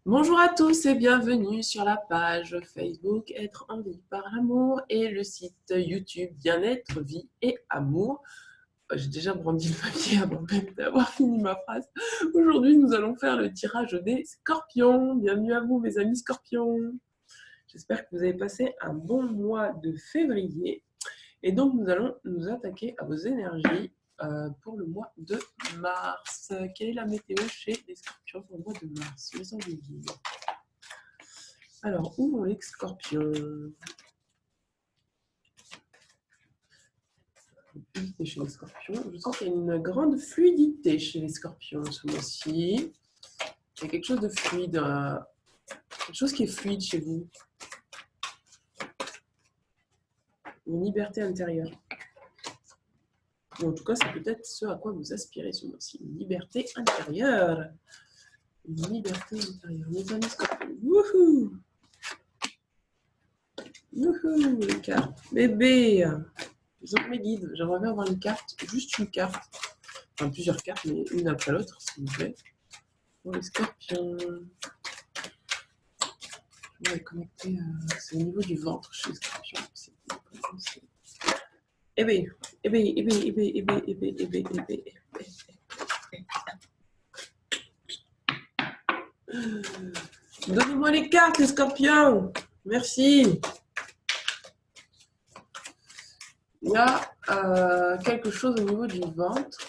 Bonjour à tous et bienvenue sur la page Facebook Être en vie par l'amour et le site YouTube Bien-être, vie et amour. J'ai déjà brandi le papier avant même d'avoir fini ma phrase. Aujourd'hui, nous allons faire le tirage des scorpions. Bienvenue à vous, mes amis scorpions. J'espère que vous avez passé un bon mois de février. Et donc, nous allons nous attaquer à vos énergies pour le mois de mars. Quelle est la météo chez les scorpions pour le mois de mars? Les anges guides. Alors, où vont les scorpions? Fluidité chez les scorpions. Je sens qu'il y a une grande fluidité chez les scorpions ce mois-ci. Il y a quelque chose de fluide, quelque chose qui est fluide chez vous. Une liberté intérieure. Ou en tout cas, c'est peut-être ce à quoi vous aspirez ce mois-ci. Une liberté intérieure. Une liberté intérieure. Mes amis scorpions. Wouhou! Wouhou, les cartes. Bébé! Ils ont mes guides. J'aimerais bien avoir une carte, juste une carte. Enfin, plusieurs cartes, mais une après l'autre, s'il vous plaît. Pour les scorpions. Je vais connecter. C'est au niveau du ventre chez les scorpions. Eh bien, eh bien, eh bien, eh bien, eh bien, eh bien, eh bien, eh bien, eh bien. Donnez-moi les cartes, les scorpions. Merci. Il y a quelque chose au niveau du ventre.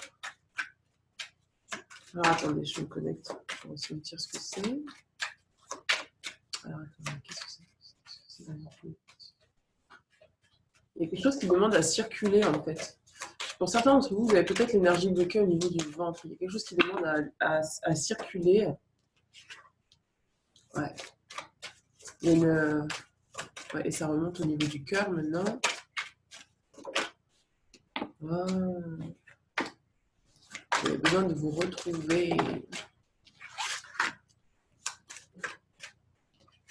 Alors attendez, je me connecte pour ressentir ce que c'est. Alors attendez, qu'est-ce que c'est? Il y a quelque chose qui demande à circuler en fait. Pour certains d'entre vous, vous avez peut-être l'énergie bloquée au niveau du ventre. Il y a quelque chose qui demande à circuler. Ouais. Il y a une... ouais, et ça remonte au niveau du cœur maintenant. Wow. Vous avez besoin de vous retrouver.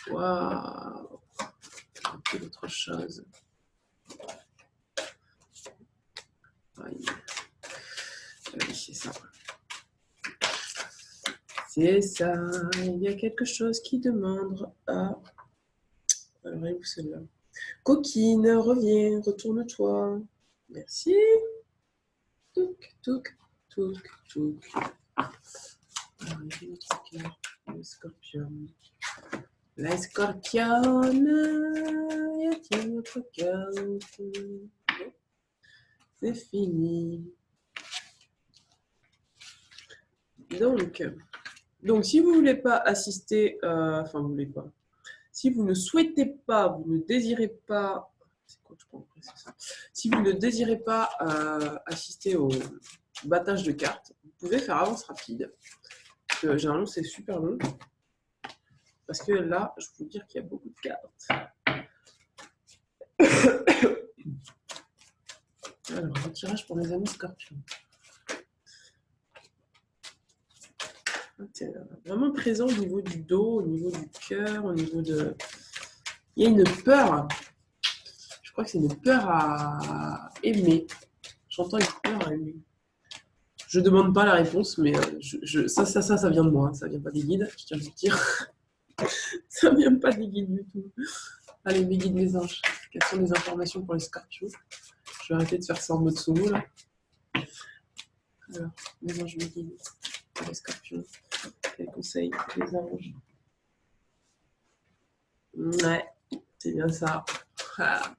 Waouh. C'est autre chose. Oui, c'est ça. C'est ça. Il y a quelque chose qui demande à... Alors, où celle-là? Coquine, reviens, retourne-toi. Merci. Touc, touc, touc, touc. Alors, il y a notre cœur, le scorpion. La scorpionne, y a-t-il notre cœur? C'est fini. Donc, si vous ne voulez pas assister, enfin, vous voulez pas. Si vous ne souhaitez pas, vous ne désirez pas, c'est quoi, je pense, c'est ça. Si vous ne désirez pas assister au battage de cartes, vous pouvez faire avance rapide. Parce que généralement, c'est super long. Parce que là, je peux vous dire qu'il y a beaucoup de cartes. Alors, un tirage pour mes amis scorpions. C'est vraiment présent au niveau du dos, au niveau du cœur, au niveau de... Il y a une peur. Je crois que c'est une peur à aimer. J'entends une peur à aimer. Je ne demande pas la réponse, mais ça vient de moi. Ça ne vient pas des guides, je tiens à vous dire. Ça ne vient pas des guides du tout. Allez, mes guides, mes anges. Quelles sont les informations pour les scorpions? Je vais arrêter de faire ça en mode solo, là. Alors, mes anges, mes guides, pour les scorpions. Quels conseils, les anges? Ouais, c'est bien ça. Ah.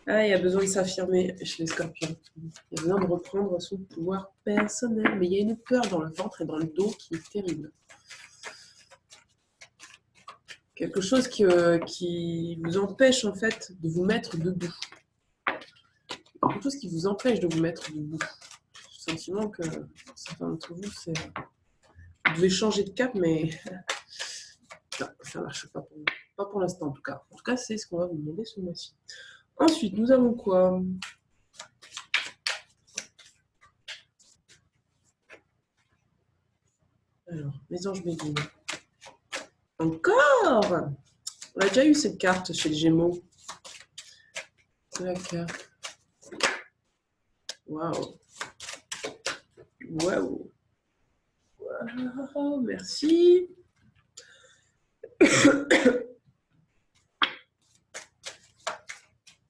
Ah, il y a besoin de s'affirmer chez les scorpions. Il y a besoin de reprendre son pouvoir personnel. Mais il y a une peur dans le ventre et dans le dos qui est terrible. Quelque chose qui vous empêche en fait de vous mettre debout. Quelque chose qui vous empêche de vous mettre debout. J'ai le sentiment que certains d'entre vous, vous devez changer de cap, mais non, ça ne marche pas pour vous. Pas pour l'instant en tout cas. En tout cas, c'est ce qu'on va vous demander ce mois-ci. Ensuite, nous avons quoi? Alors, mes anges, mes guides. Encore! On a déjà eu cette carte chez les Gémeaux. C'est la carte. Waouh! Waouh! Wow, merci!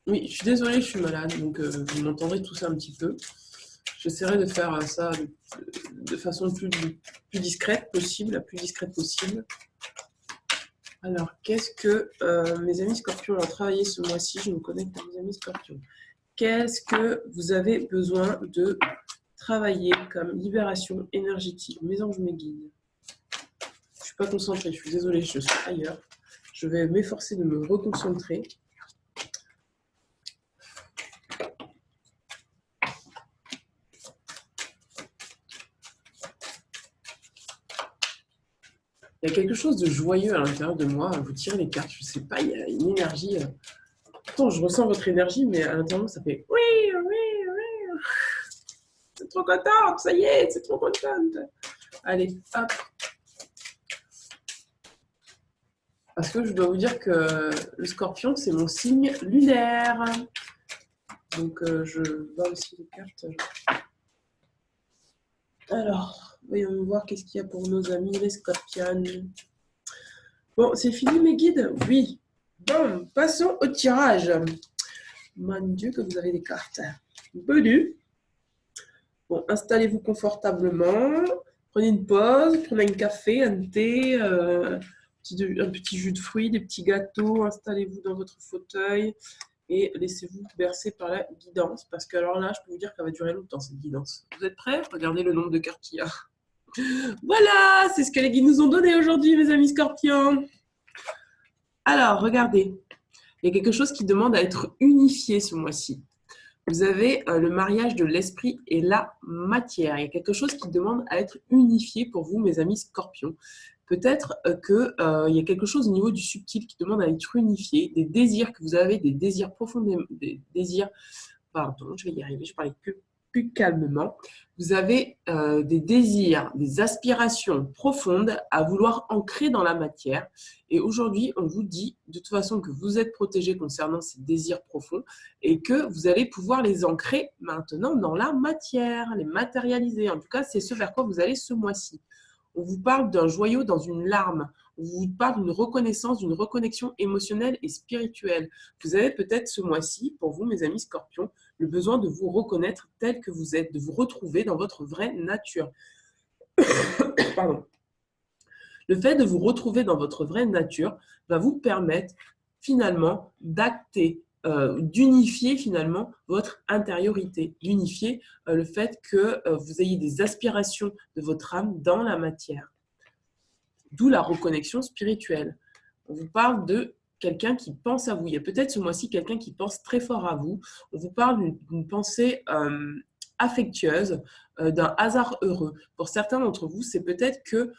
Oui, je suis désolée, je suis malade, donc vous m'entendrez tout ça un petit peu. J'essaierai de faire ça de façon plus discrète possible, la plus discrète possible. Alors, qu'est-ce que mes amis scorpions ont travaillé ce mois-ci? Je me connecte à mes amis scorpions. Qu'est-ce que vous avez besoin de travailler comme libération énergétique? Mes anges, mes guides. Je ne suis pas concentrée, je suis désolée, je suis ailleurs. Je vais m'efforcer de me reconcentrer. Il y a quelque chose de joyeux à l'intérieur de moi. Vous tirez les cartes, je ne sais pas, il y a une énergie. Pourtant, je ressens votre énergie, mais à l'intérieur, ça fait oui, oui, oui. C'est trop contente, ça y est, c'est trop contente. Allez, hop. Parce que je dois vous dire que le scorpion, c'est mon signe lunaire. Donc, je vois aussi les cartes. Alors, voyons voir qu'est-ce qu'il y a pour nos amis les scorpions. Bon, c'est fini mes guides? Oui. Bon, passons au tirage. Mon Dieu, que vous avez des cartes. Bonus. Bon, installez-vous confortablement. Prenez une pause, prenez un café, un thé, un petit jus de fruits, des petits gâteaux. Installez-vous dans votre fauteuil et laissez-vous bercer par la guidance. Parce que alors là, je peux vous dire qu'elle va durer longtemps, cette guidance. Vous êtes prêts? Regardez le nombre de cartes qu'il y a. Voilà, c'est ce que les guides nous ont donné aujourd'hui, mes amis scorpions. Alors, regardez. Il y a quelque chose qui demande à être unifié ce mois-ci. Vous avez le mariage de l'esprit et la matière. Il y a quelque chose qui demande à être unifié pour vous, mes amis scorpions. Peut-être qu'il y a quelque chose au niveau du subtil qui demande à être unifié, des désirs que vous avez, des désirs profondément, des désirs, pardon, je vais y arriver, je parlais plus calmement. Vous avez des désirs, des aspirations profondes à vouloir ancrer dans la matière. Et aujourd'hui, on vous dit de toute façon que vous êtes protégé concernant ces désirs profonds et que vous allez pouvoir les ancrer maintenant dans la matière, les matérialiser. En tout cas, c'est ce vers quoi vous allez ce mois-ci. On vous parle d'un joyau dans une larme. On vous parle d'une reconnaissance, d'une reconnexion émotionnelle et spirituelle. Vous avez peut-être ce mois-ci, pour vous, mes amis scorpions, le besoin de vous reconnaître tel que vous êtes, de vous retrouver dans votre vraie nature. Pardon. Le fait de vous retrouver dans votre vraie nature va vous permettre finalement d'acter, d'unifier finalement votre intériorité, d'unifier le fait que vous ayez des aspirations de votre âme dans la matière. D'où la reconnexion spirituelle. On vous parle de quelqu'un qui pense à vous. Il y a peut-être ce mois-ci quelqu'un qui pense très fort à vous. On vous parle d'une pensée affectueuse, d'un hasard heureux. Pour certains d'entre vous, c'est peut-être que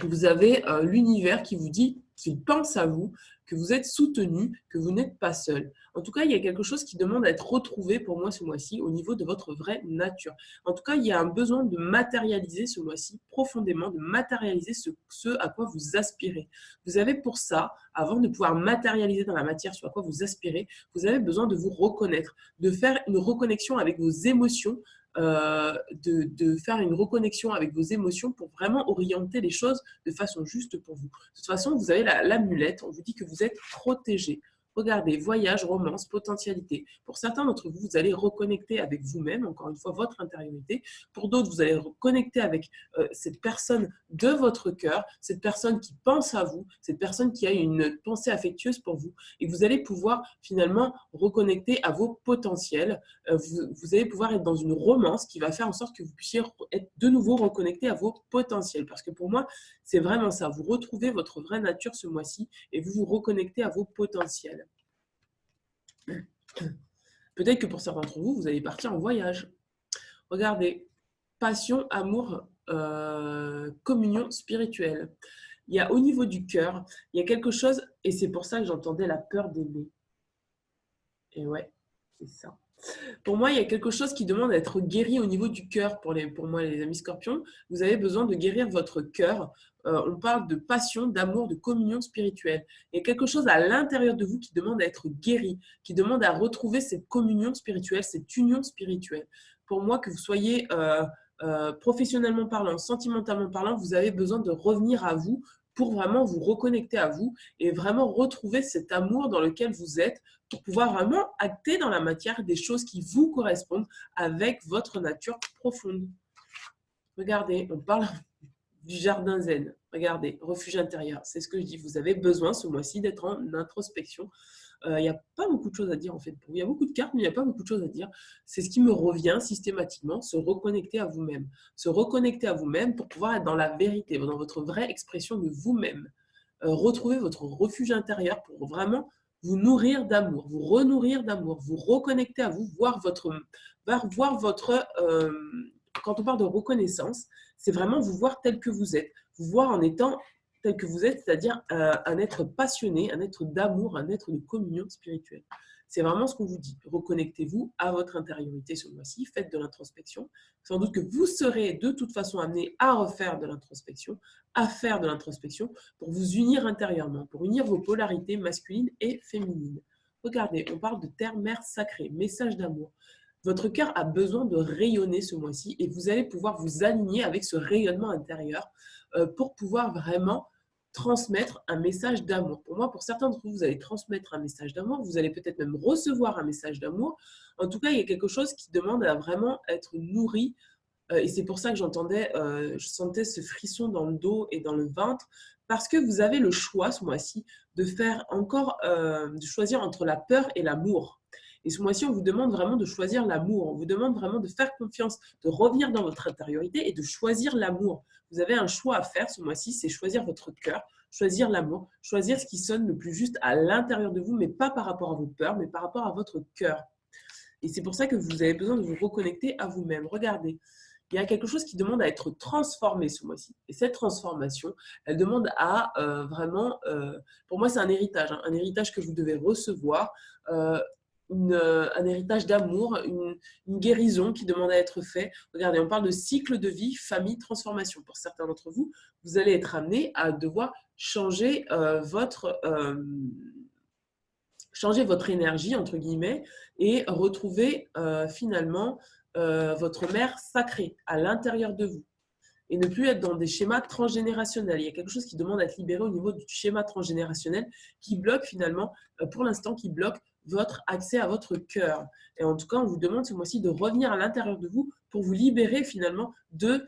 vous avez l'univers qui vous dit qu'il pense à vous, que vous êtes soutenu, que vous n'êtes pas seul. En tout cas, il y a quelque chose qui demande à être retrouvé pour moi ce mois-ci au niveau de votre vraie nature. En tout cas, il y a un besoin de matérialiser ce mois-ci profondément, de matérialiser ce à quoi vous aspirez. Vous avez pour ça, avant de pouvoir matérialiser dans la matière ce à quoi vous aspirez, vous avez besoin de vous reconnaître, de faire une reconnexion avec vos émotions, de faire une reconnexion avec vos émotions pour vraiment orienter les choses de façon juste pour vous. De toute façon, vous avez l'amulette, on vous dit que vous êtes protégé. Regardez, voyage, romance, potentialité. Pour certains d'entre vous, vous allez reconnecter avec vous-même, encore une fois, votre intériorité. Pour d'autres, vous allez reconnecter avec cette personne de votre cœur, cette personne qui pense à vous, cette personne qui a une pensée affectueuse pour vous. Et vous allez pouvoir finalement reconnecter à vos potentiels. Vous allez pouvoir être dans une romance qui va faire en sorte que vous puissiez être de nouveau reconnecté à vos potentiels. Parce que pour moi, c'est vraiment ça. Vous retrouvez votre vraie nature ce mois-ci et vous vous reconnectez à vos potentiels. Peut-être que pour certains d'entre vous, vous allez partir en voyage. Regardez, passion, amour, communion spirituelle. Il y a au niveau du cœur, il y a quelque chose, et c'est pour ça que j'entendais la peur d'aimer. Et ouais, c'est ça. Pour moi, il y a quelque chose qui demande à être guéri au niveau du cœur pour moi, les amis scorpions. Vous avez besoin de guérir votre cœur. On parle de passion, d'amour, de communion spirituelle. Il y a quelque chose à l'intérieur de vous qui demande à être guéri, qui demande à retrouver cette communion spirituelle, cette union spirituelle. Pour moi, que vous soyez professionnellement parlant, sentimentalement parlant, vous avez besoin de revenir à vous pour vraiment vous reconnecter à vous et vraiment retrouver cet amour dans lequel vous êtes pour pouvoir vraiment acter dans la matière des choses qui vous correspondent avec votre nature profonde. Regardez, on parle du jardin zen. Regardez, refuge intérieur. C'est ce que je dis. Vous avez besoin ce mois-ci d'être en introspection. Il n'y a pas beaucoup de choses à dire en fait. Il y a beaucoup de cartes, mais il n'y a pas beaucoup de choses à dire. C'est ce qui me revient systématiquement, se reconnecter à vous-même. Se reconnecter à vous-même pour pouvoir être dans la vérité, dans votre vraie expression de vous-même. Retrouver votre refuge intérieur pour vraiment vous nourrir d'amour, vous renourrir d'amour, vous reconnecter à vous, voir votre quand on parle de reconnaissance, c'est vraiment vous voir tel que vous êtes, vous voir en étant tel que vous êtes, c'est-à-dire un être passionné, un être d'amour, un être de communion spirituelle. C'est vraiment ce qu'on vous dit. Reconnectez-vous à votre intériorité ce mois-ci, faites de l'introspection. Sans doute que vous serez de toute façon amené à refaire de l'introspection, à faire de l'introspection pour vous unir intérieurement, pour unir vos polarités masculines et féminines. Regardez, on parle de terre, mère sacrée, message d'amour. Votre cœur a besoin de rayonner ce mois-ci et vous allez pouvoir vous aligner avec ce rayonnement intérieur pour pouvoir vraiment transmettre un message d'amour. Pour moi, pour certains d'entre vous, vous allez transmettre un message d'amour, vous allez peut-être même recevoir un message d'amour. En tout cas, il y a quelque chose qui demande à vraiment être nourri et c'est pour ça que je sentais ce frisson dans le dos et dans le ventre, parce que vous avez le choix ce mois-ci de choisir entre la peur et l'amour. Et ce mois-ci, on vous demande vraiment de choisir l'amour. On vous demande vraiment de faire confiance, de revenir dans votre intériorité et de choisir l'amour. Vous avez un choix à faire ce mois-ci, c'est choisir votre cœur, choisir l'amour, choisir ce qui sonne le plus juste à l'intérieur de vous, mais pas par rapport à vos peurs, mais par rapport à votre cœur. Et c'est pour ça que vous avez besoin de vous reconnecter à vous-même. Regardez, il y a quelque chose qui demande à être transformé ce mois-ci. Et cette transformation, elle demande à pour moi c'est un héritage que vous devez recevoir, un héritage d'amour, une guérison qui demande à être fait. Regardez, on parle de cycle de vie, famille, transformation. Pour certains d'entre vous, vous allez être amené à devoir changer votre énergie, entre guillemets, et retrouver finalement votre mère sacrée à l'intérieur de vous. Et ne plus être dans des schémas transgénérationnels. Il y a quelque chose qui demande à être libéré au niveau du schéma transgénérationnel qui bloque finalement, pour l'instant, qui bloque votre accès à votre cœur. Et en tout cas, on vous demande ce mois-ci de revenir à l'intérieur de vous pour vous libérer finalement de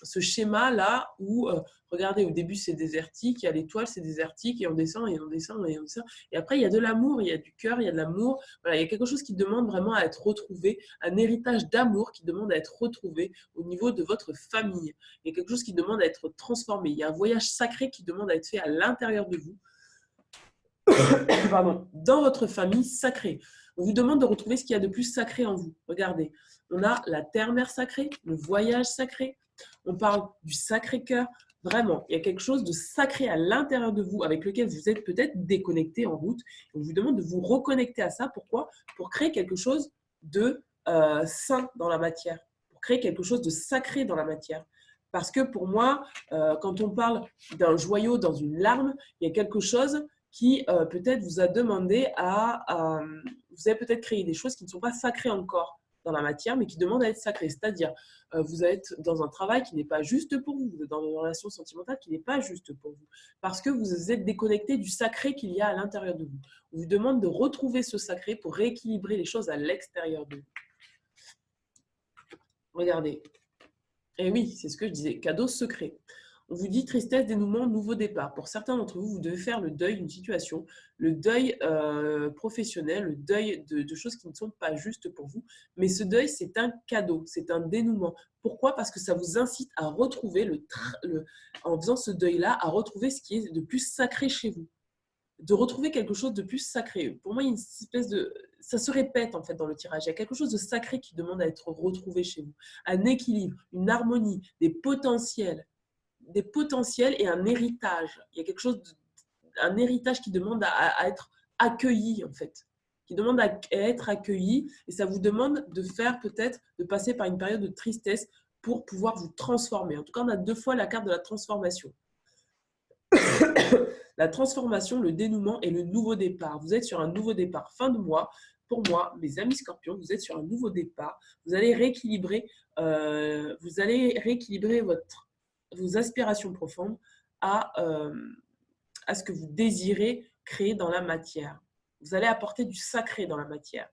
ce schéma-là où, regardez, au début c'est désertique, il y a l'étoile, c'est désertique, et on descend, et on descend, et on descend. Et après, il y a de l'amour, il y a du cœur, il y a de l'amour. Voilà, il y a quelque chose qui demande vraiment à être retrouvé, un héritage d'amour qui demande à être retrouvé au niveau de votre famille. Il y a quelque chose qui demande à être transformé. Il y a un voyage sacré qui demande à être fait à l'intérieur de vous, pardon, dans votre famille sacrée. On vous demande de retrouver ce qu'il y a de plus sacré en vous. Regardez, on a la terre-mère sacrée, le voyage sacré, on parle du Sacré-Cœur. Vraiment, il y a quelque chose de sacré à l'intérieur de vous avec lequel vous êtes peut-être déconnecté en route. On vous demande de vous reconnecter à ça. Pourquoi? Pour créer quelque chose de sain dans la matière, pour créer quelque chose de sacré dans la matière. Parce que pour moi, quand on parle d'un joyau dans une larme, il y a quelque chose qui peut-être vous a demandé vous avez peut-être créé des choses qui ne sont pas sacrées encore dans la matière, mais qui demandent à être sacrées. C'est-à-dire, vous êtes dans un travail qui n'est pas juste pour vous, vous êtes dans une relation sentimentale qui n'est pas juste pour vous, parce que vous êtes déconnecté du sacré qu'il y a à l'intérieur de vous. On vous demande de retrouver ce sacré pour rééquilibrer les choses à l'extérieur de vous. Regardez. Et oui, c'est ce que je disais, cadeau secret. On vous dit tristesse, dénouement, nouveau départ. Pour certains d'entre vous, vous devez faire le deuil d'une situation, le deuil professionnel, le deuil de choses qui ne sont pas justes pour vous. Mais ce deuil, c'est un cadeau, c'est un dénouement. Pourquoi? Parce que ça vous incite à retrouver, en faisant ce deuil-là, à retrouver ce qui est de plus sacré chez vous. De retrouver quelque chose de plus sacré. Pour moi, il y a une espèce de... Ça se répète en fait dans le tirage. Il y a quelque chose de sacré qui demande à être retrouvé chez vous. Un équilibre, une harmonie, des potentiels et un héritage. Il y a quelque chose, un héritage qui demande à être accueilli en fait, qui demande à être accueilli et ça vous demande de faire peut-être, de passer par une période de tristesse pour pouvoir vous transformer. En tout cas, on a 2 fois la carte de la transformation. La transformation, le dénouement et le nouveau départ. Vous êtes sur un nouveau départ fin de mois. Pour moi, mes amis scorpions, vous êtes sur un nouveau départ. Vous allez rééquilibrer votre vos aspirations profondes à ce que vous désirez créer dans la matière. Vous allez apporter du sacré dans la matière.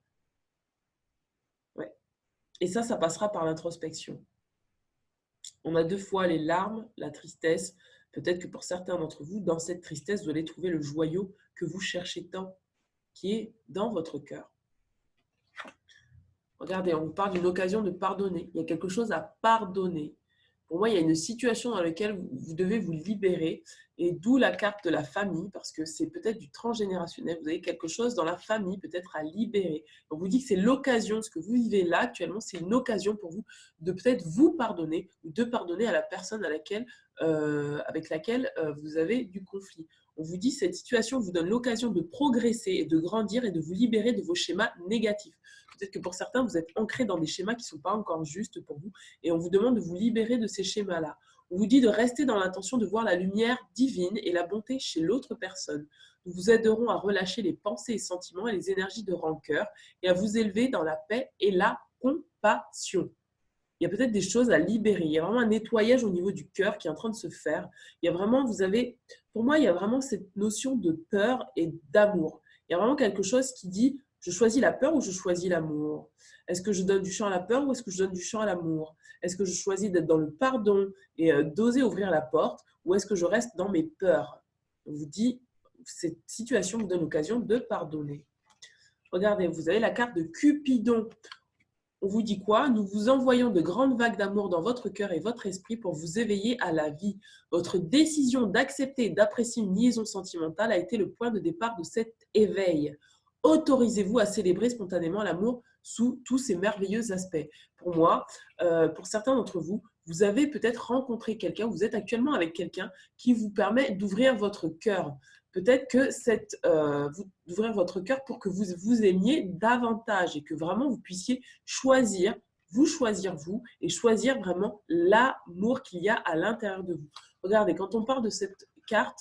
Ouais. Et ça passera par l'introspection. On a deux fois les larmes, la tristesse. Peut-être que pour certains d'entre vous, dans cette tristesse, vous allez trouver le joyau que vous cherchez tant, qui est dans votre cœur. Regardez, on vous parle d'une occasion de pardonner. Il y a quelque chose à pardonner. Pour moi, il y a une situation dans laquelle vous devez vous libérer, et d'où la carte de la famille, parce que c'est peut-être du transgénérationnel. Vous avez quelque chose dans la famille peut-être à libérer. On vous dit que c'est l'occasion, ce que vous vivez là actuellement, c'est une occasion pour vous de peut-être vous pardonner, ou de pardonner à la personne avec laquelle vous avez du conflit. On vous dit que cette situation vous donne l'occasion de progresser et de grandir et de vous libérer de vos schémas négatifs. Peut-être que pour certains, vous êtes ancrés dans des schémas qui ne sont pas encore justes pour vous, et on vous demande de vous libérer de ces schémas-là. On vous dit de rester dans l'intention de voir la lumière divine et la bonté chez l'autre personne. Nous vous aiderons à relâcher les pensées et sentiments et les énergies de rancœur et à vous élever dans la paix et la compassion. Il y a peut-être des choses à libérer. Il y a vraiment un nettoyage au niveau du cœur qui est en train de se faire. Il y a vraiment, pour moi, il y a vraiment cette notion de peur et d'amour. Il y a vraiment quelque chose qui dit, je choisis la peur ou je choisis l'amour? Est-ce que je donne du champ à la peur ou est-ce que je donne du champ à l'amour? Est-ce que je choisis d'être dans le pardon et d'oser ouvrir la porte, ou est-ce que je reste dans mes peurs? On vous dit, cette situation vous donne l'occasion de pardonner. Regardez, vous avez la carte de Cupidon. On vous dit quoi? Nous vous envoyons de grandes vagues d'amour dans votre cœur et votre esprit pour vous éveiller à la vie. Votre décision d'accepter et d'apprécier une liaison sentimentale a été le point de départ de cet éveil. Autorisez-vous à célébrer spontanément l'amour sous tous ses merveilleux aspects. Pour moi, pour certains d'entre vous, vous avez peut-être rencontré quelqu'un, vous êtes actuellement avec quelqu'un qui vous permet d'ouvrir votre cœur. Peut-être que d'ouvrir votre cœur pour que vous vous aimiez davantage et que vraiment vous puissiez choisir vous et choisir vraiment l'amour qu'il y a à l'intérieur de vous. Regardez, quand on parle de cette carte,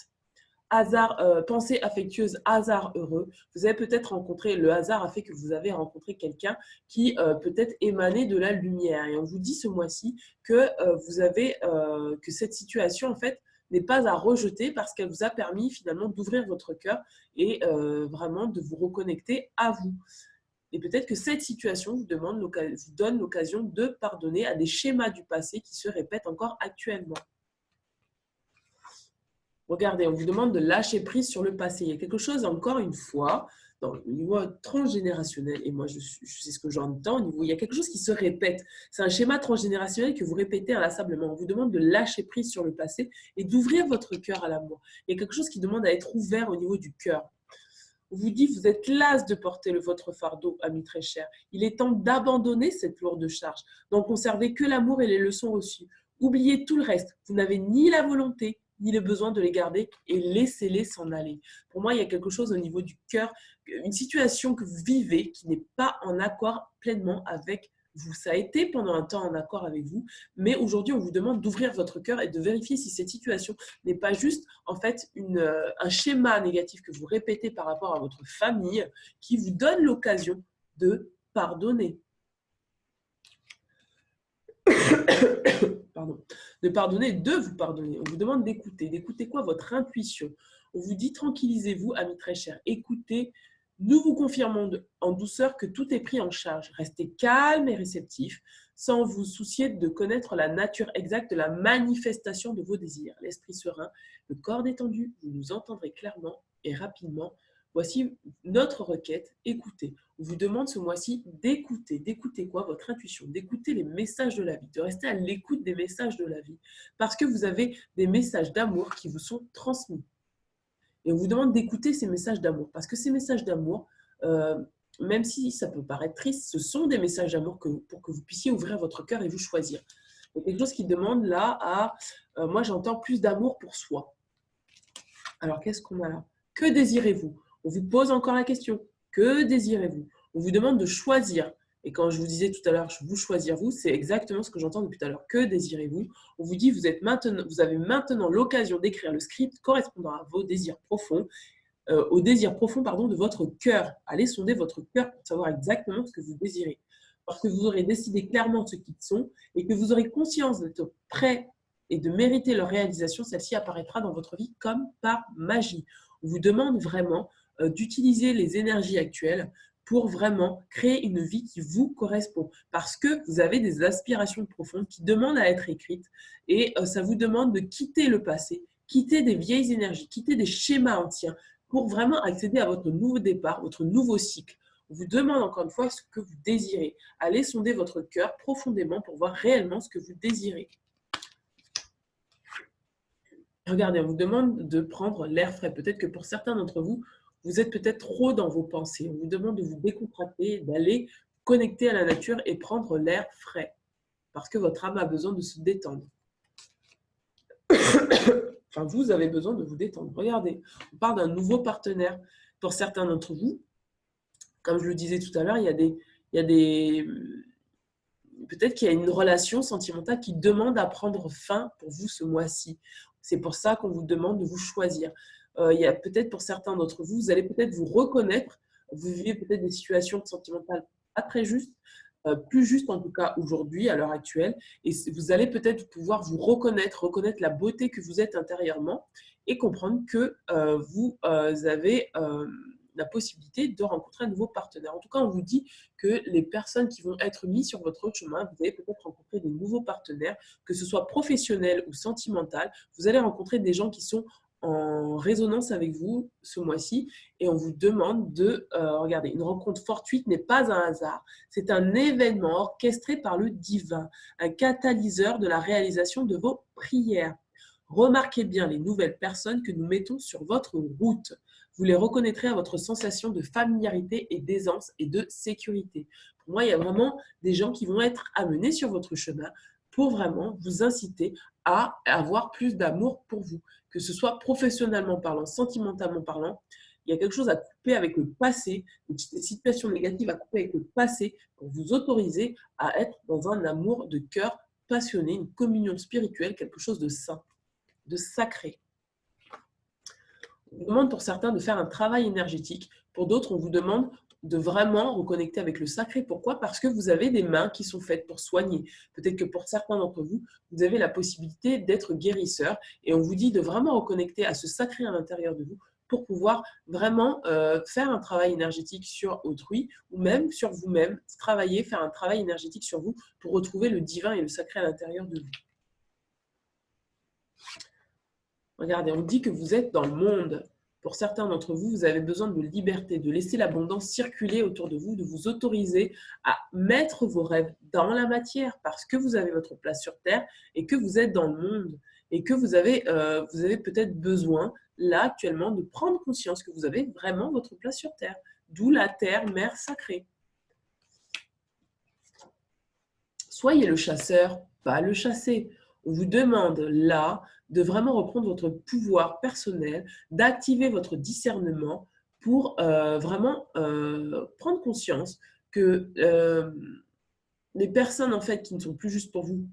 pensée affectueuse, hasard heureux, vous avez peut-être rencontré, le hasard a fait que vous avez rencontré quelqu'un qui peut-être émanait de la lumière. Et on vous dit ce mois-ci que que cette situation, en fait, n'est pas à rejeter parce qu'elle vous a permis finalement d'ouvrir votre cœur et vraiment de vous reconnecter à vous. Et peut-être que cette situation vous donne l'occasion de pardonner à des schémas du passé qui se répètent encore actuellement. Regardez, on vous demande de lâcher prise sur le passé. Il y a quelque chose, encore une fois, dans le niveau transgénérationnel, et moi je sais ce que j'entends, il y a quelque chose qui se répète. C'est un schéma transgénérationnel que vous répétez inlassablement. On vous demande de lâcher prise sur le passé et d'ouvrir votre cœur à l'amour. Il y a quelque chose qui demande à être ouvert au niveau du cœur. On vous dit, vous êtes las de porter votre fardeau, ami très cher. Il est temps d'abandonner cette lourde charge, d'en conserver que l'amour et les leçons reçues. Oubliez tout le reste. Vous n'avez ni la volonté, ni le besoin de les garder et laissez-les s'en aller. Pour moi, il y a quelque chose au niveau du cœur, une situation que vous vivez qui n'est pas en accord pleinement avec vous. Ça a été pendant un temps en accord avec vous, mais aujourd'hui, on vous demande d'ouvrir votre cœur et de vérifier si cette situation n'est pas juste en fait un schéma négatif que vous répétez par rapport à votre famille qui vous donne l'occasion de pardonner. Pardon, de pardonner, de vous pardonner. On vous demande d'écouter. D'écouter quoi? Votre intuition. On vous dit tranquillisez-vous, amis très chers. Écoutez, nous vous confirmons en douceur que tout est pris en charge. Restez calme et réceptif, sans vous soucier de connaître la nature exacte de la manifestation de vos désirs. L'esprit serein, le corps détendu, vous nous entendrez clairement et rapidement. Voici notre requête, écoutez. On vous demande ce mois-ci d'écouter. D'écouter quoi? Votre intuition, d'écouter les messages de la vie, de rester à l'écoute des messages de la vie, parce que vous avez des messages d'amour qui vous sont transmis. Et on vous demande d'écouter ces messages d'amour, parce que ces messages d'amour, même si ça peut paraître triste, ce sont des messages d'amour pour que vous puissiez ouvrir votre cœur et vous choisir. Il y a quelque chose qui demande là moi j'entends plus d'amour pour soi. Alors qu'est-ce qu'on a là? Que désirez-vous? On vous pose encore la question. Que désirez-vous? On vous demande de choisir. Et quand je vous disais tout à l'heure, vous choisir vous, c'est exactement ce que j'entends depuis tout à l'heure. Que désirez-vous? On vous dit, vous avez maintenant l'occasion d'écrire le script correspondant à vos désirs profonds, au désir profond de votre cœur. Allez sonder votre cœur pour savoir exactement ce que vous désirez. Parce que vous aurez décidé clairement ce qu'ils sont et que vous aurez conscience d'être prêt et de mériter leur réalisation, celle-ci apparaîtra dans votre vie comme par magie. On vous demande vraiment d'utiliser les énergies actuelles pour vraiment créer une vie qui vous correspond. Parce que vous avez des aspirations profondes qui demandent à être écrites et ça vous demande de quitter le passé, quitter des vieilles énergies, quitter des schémas anciens pour vraiment accéder à votre nouveau départ, votre nouveau cycle. On vous demande encore une fois ce que vous désirez. Allez sonder votre cœur profondément pour voir réellement ce que vous désirez. Regardez, on vous demande de prendre l'air frais. Peut-être que pour certains d'entre vous, vous êtes peut-être trop dans vos pensées. On vous demande de vous décontracter, d'aller connecter à la nature et prendre l'air frais. Parce que votre âme a besoin de se détendre. Enfin, vous avez besoin de vous détendre. Regardez, on parle d'un nouveau partenaire. Pour certains d'entre vous, comme je le disais tout à l'heure, peut-être qu'il y a une relation sentimentale qui demande à prendre fin pour vous ce mois-ci. C'est pour ça qu'on vous demande de vous choisir. Il y a peut-être pour certains d'entre vous, vous allez peut-être vous reconnaître. Vous vivez peut-être des situations sentimentales pas très justes, plus justes en tout cas aujourd'hui, à l'heure actuelle. Et vous allez peut-être pouvoir vous reconnaître la beauté que vous êtes intérieurement et comprendre que vous avez la possibilité de rencontrer un nouveau partenaire. En tout cas, on vous dit que les personnes qui vont être mises sur votre chemin, vous allez peut-être rencontrer de nouveaux partenaires, que ce soit professionnel ou sentimental. Vous allez rencontrer des gens qui sont en résonance avec vous ce mois-ci et on vous demande de regarder, une rencontre fortuite n'est pas un hasard, c'est un événement orchestré par le divin, un catalyseur de la réalisation de vos prières. Remarquez bien les nouvelles personnes que nous mettons sur votre route. Vous les reconnaîtrez à votre sensation de familiarité et d'aisance et de sécurité. Pour moi, il y a vraiment des gens qui vont être amenés sur votre chemin pour vraiment vous inciter à avoir plus d'amour pour vous. Que ce soit professionnellement parlant, sentimentalement parlant, il y a quelque chose à couper avec le passé, des situations négatives à couper avec le passé pour vous autoriser à être dans un amour de cœur passionné, une communion spirituelle, quelque chose de saint, de sacré. On vous demande pour certains de faire un travail énergétique. Pour d'autres, on vous demande de vraiment reconnecter avec le sacré. Pourquoi? Parce que vous avez des mains qui sont faites pour soigner. Peut-être que pour certains d'entre vous, vous avez la possibilité d'être guérisseur et on vous dit de vraiment reconnecter à ce sacré à l'intérieur de vous pour pouvoir vraiment faire un travail énergétique sur autrui ou même sur vous-même, travailler, faire un travail énergétique sur vous pour retrouver le divin et le sacré à l'intérieur de vous. Regardez, on dit que vous êtes dans le monde. Pour certains d'entre vous, vous avez besoin de liberté, de laisser l'abondance circuler autour de vous, de vous autoriser à mettre vos rêves dans la matière parce que vous avez votre place sur Terre et que vous êtes dans le monde et que vous avez peut-être besoin, là, actuellement, de prendre conscience que vous avez vraiment votre place sur Terre. D'où la Terre, mère sacrée. Soyez le chasseur, pas le chassé. On vous demande là de vraiment reprendre votre pouvoir personnel, d'activer votre discernement pour vraiment prendre conscience que les personnes en fait qui ne sont plus justes pour vous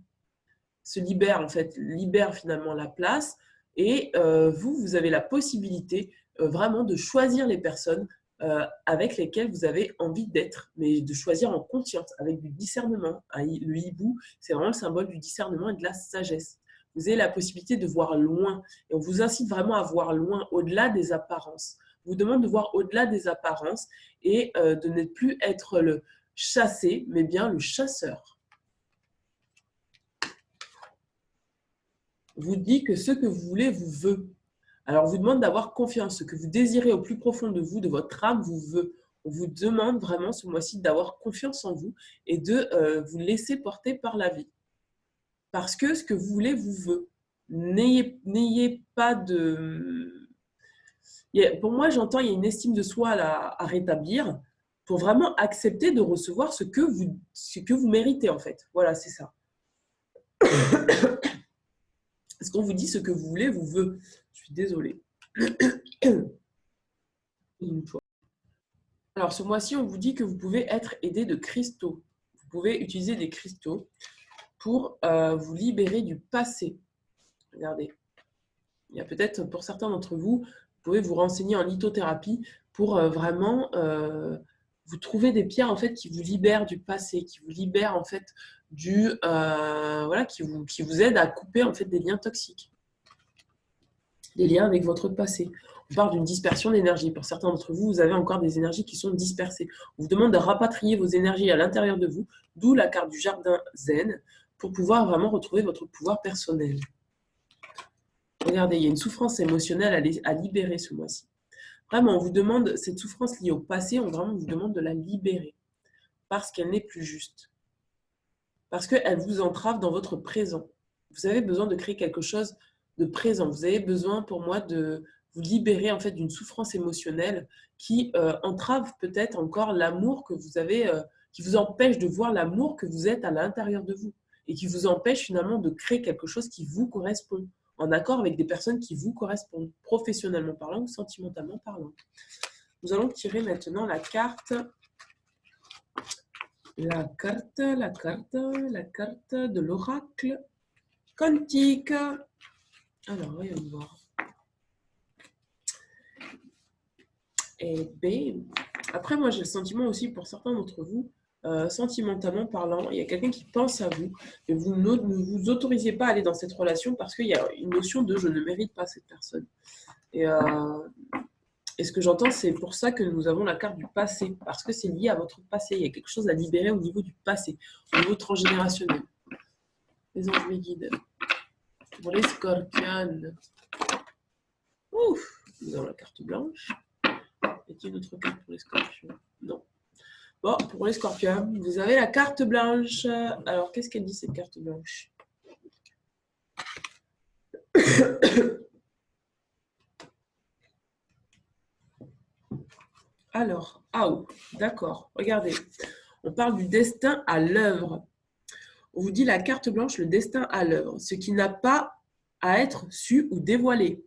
se libèrent libèrent finalement la place et vous avez la possibilité vraiment de choisir les personnes avec lesquelles vous avez envie d'être, mais de choisir en conscience, avec du discernement. Le hibou, c'est vraiment le symbole du discernement et de la sagesse. Vous avez la possibilité de voir loin, et on vous incite vraiment à voir loin, au-delà des apparences. On vous demande de voir au-delà des apparences et de ne plus être le chassé, mais bien le chasseur. Vous dit que ce que vous voulez vous veut. Alors, on vous demande d'avoir confiance. Ce que vous désirez au plus profond de vous, de votre âme, vous veut. On vous demande vraiment ce mois-ci d'avoir confiance en vous et de vous laisser porter par la vie. Parce que ce que vous voulez vous veut. N'ayez pas de... Pour moi, j'entends, il y a une estime de soi à rétablir pour vraiment accepter de recevoir ce que vous méritez, en fait. Voilà, c'est ça. Est-ce qu'on vous dit ce que vous voulez vous veut? Je suis désolée. Une fois. Alors, ce mois-ci, on vous dit que vous pouvez être aidé de cristaux. Vous pouvez utiliser des cristaux pour vous libérer du passé. Regardez. Il y a peut-être, pour certains d'entre vous, vous pouvez vous renseigner en lithothérapie pour vraiment vous trouver des pierres en fait, qui vous libèrent du passé, qui vous libèrent en fait voilà, qui vous aide à couper en fait des liens toxiques, des liens avec votre passé. On parle d'une dispersion d'énergie. Pour certains d'entre vous, vous avez encore des énergies qui sont dispersées. On vous demande de rapatrier vos énergies à l'intérieur de vous, d'où la carte du jardin zen, pour pouvoir vraiment retrouver votre pouvoir personnel. Regardez, il y a une souffrance émotionnelle à libérer ce mois-ci. Vraiment, on vous demande, cette souffrance liée au passé, on vous demande de la libérer, parce qu'elle n'est plus juste. Parce qu'elle vous entrave dans votre présent. Vous avez besoin de créer quelque chose de présent. Vous avez besoin, pour moi, de vous libérer en fait d'une souffrance émotionnelle qui entrave peut-être encore l'amour que vous avez, qui vous empêche de voir l'amour que vous êtes à l'intérieur de vous et qui vous empêche finalement de créer quelque chose qui vous correspond, en accord avec des personnes qui vous correspondent, professionnellement parlant ou sentimentalement parlant. Nous allons tirer maintenant la carte de l'oracle quantique. Alors, voyons voir. Et B. Après, moi, j'ai le sentiment aussi, pour certains d'entre vous, sentimentalement parlant, il y a quelqu'un qui pense à vous, et vous ne vous autorisez pas à aller dans cette relation parce qu'il y a une notion de « je ne mérite pas cette personne ». Et ce que j'entends, c'est pour ça que nous avons la carte du passé, parce que c'est lié à votre passé. Il y a quelque chose à libérer au niveau du passé, au niveau transgénérationnel. Les anges me guident. Pour les scorpions. Ouf, nous avons la carte blanche. Y a-t-il une autre carte pour les scorpions? Non. Bon, pour les scorpions, vous avez la carte blanche. Alors, qu'est-ce qu'elle dit, cette carte blanche? Alors, d'accord. Regardez, on parle du destin à l'œuvre. On vous dit la carte blanche, le destin à l'œuvre, ce qui n'a pas à être su ou dévoilé.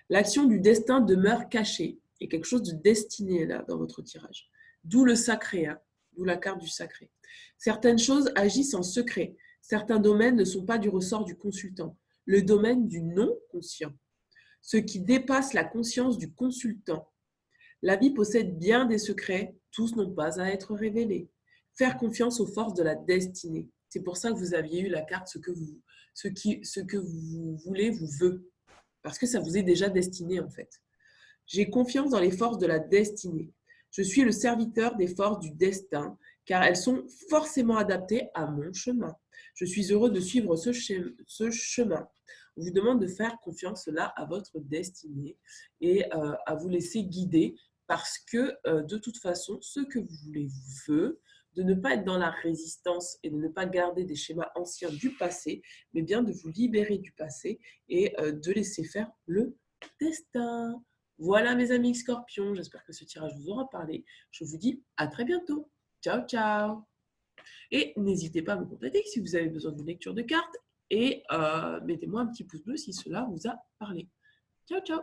L'action du destin demeure cachée. Il y a quelque chose de destiné là dans votre tirage. D'où le sacré, d'où la carte du sacré. Certaines choses agissent en secret. Certains domaines ne sont pas du ressort du consultant. Le domaine du non-conscient. Ce qui dépasse la conscience du consultant. La vie possède bien des secrets, tous n'ont pas à être révélés. Faire confiance aux forces de la destinée. C'est pour ça que vous aviez eu la carte ce que vous voulez vous veut. Parce que ça vous est déjà destiné en fait. J'ai confiance dans les forces de la destinée. Je suis le serviteur des forces du destin, car elles sont forcément adaptées à mon chemin. Je suis heureux de suivre ce chemin. On vous demande de faire confiance là à votre destinée et à vous laisser guider parce que de toute façon, ce que vous voulez vous veut, de ne pas être dans la résistance et de ne pas garder des schémas anciens du passé, mais bien de vous libérer du passé et de laisser faire le destin. Voilà mes amis scorpions, j'espère que ce tirage vous aura parlé. Je vous dis à très bientôt. Ciao, ciao. Et n'hésitez pas à me contacter si vous avez besoin d'une lecture de cartes et mettez-moi un petit pouce bleu si cela vous a parlé. Ciao, ciao.